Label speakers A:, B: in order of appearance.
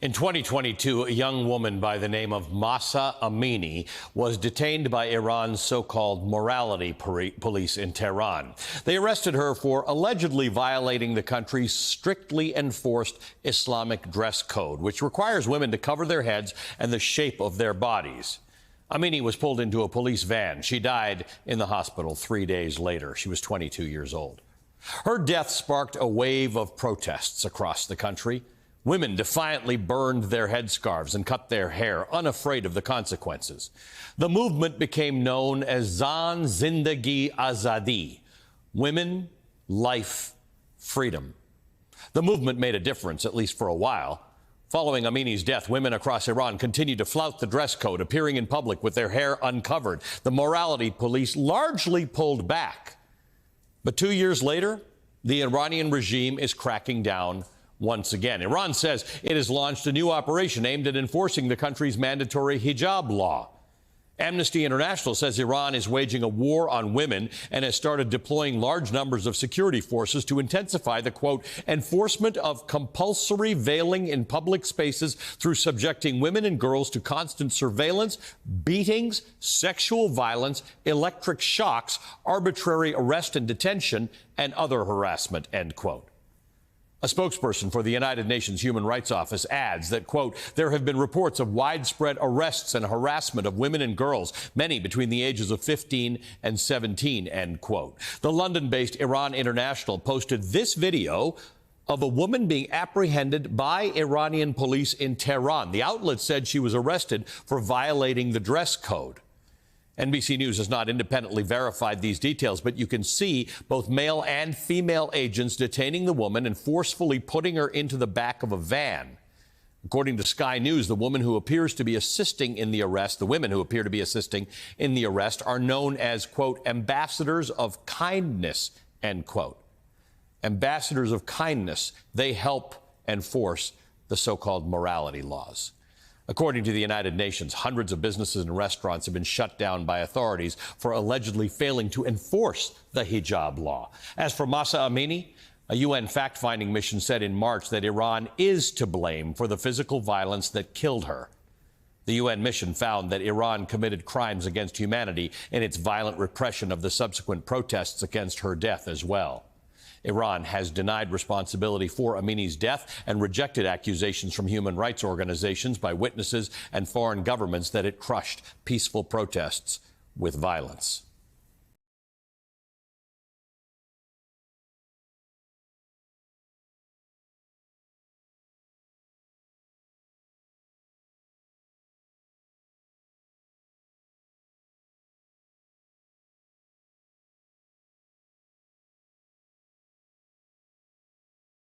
A: In 2022, a young woman by the name of Mahsa Amini was detained by Iran's so-called morality police in Tehran. They arrested her for allegedly violating the country's strictly enforced Islamic dress code, which requires women to cover their heads and the shape of their bodies. Amini was pulled into a police van. She died in the hospital 3 days later. She was 22 years old. Her death sparked a wave of protests across the country. Women defiantly burned their headscarves and cut their hair, unafraid of the consequences. The movement became known as Zan Zindagi Azadi, Women, Life, Freedom. The movement made a difference, at least for a while. Following Amini's death, women across Iran continued to flout the dress code, appearing in public with their hair uncovered. The morality police largely pulled back. But 2 years later, the Iranian regime is cracking down once again. Iran says it has launched a new operation aimed at enforcing the country's mandatory hijab law. Amnesty International says Iran is waging a war on women and has started deploying large numbers of security forces to intensify the, quote, enforcement of compulsory veiling in public spaces through subjecting women and girls to constant surveillance, beatings, sexual violence, electric shocks, arbitrary arrest and detention, and other harassment, end quote. A spokesperson for the United Nations Human Rights Office adds that, quote, there have been reports of widespread arrests and harassment of women and girls, many between the ages of 15 and 17, end quote. The London-based Iran International posted this video of a woman being apprehended by Iranian police in Tehran. The outlet said she was arrested for violating the dress code. NBC News has not independently verified these details, but you can see both male and female agents detaining the woman and forcefully putting her into the back of a van. According to Sky News, the woman who appears to be assisting in the arrest, the women who appear to be assisting in the arrest are known as, quote, ambassadors of kindness, end quote. Ambassadors of kindness. They help enforce the so-called morality laws. According to the United Nations, hundreds of businesses and restaurants have been shut down by authorities for allegedly failing to enforce the hijab law. As for Mahsa Amini, a UN fact-finding mission said in March that Iran is to blame for the physical violence that killed her. The UN mission found that Iran committed crimes against humanity in its violent repression of the subsequent protests against her death as well. Iran has denied responsibility for Amini's death and rejected accusations from human rights organizations by witnesses and foreign governments that it crushed peaceful protests with violence.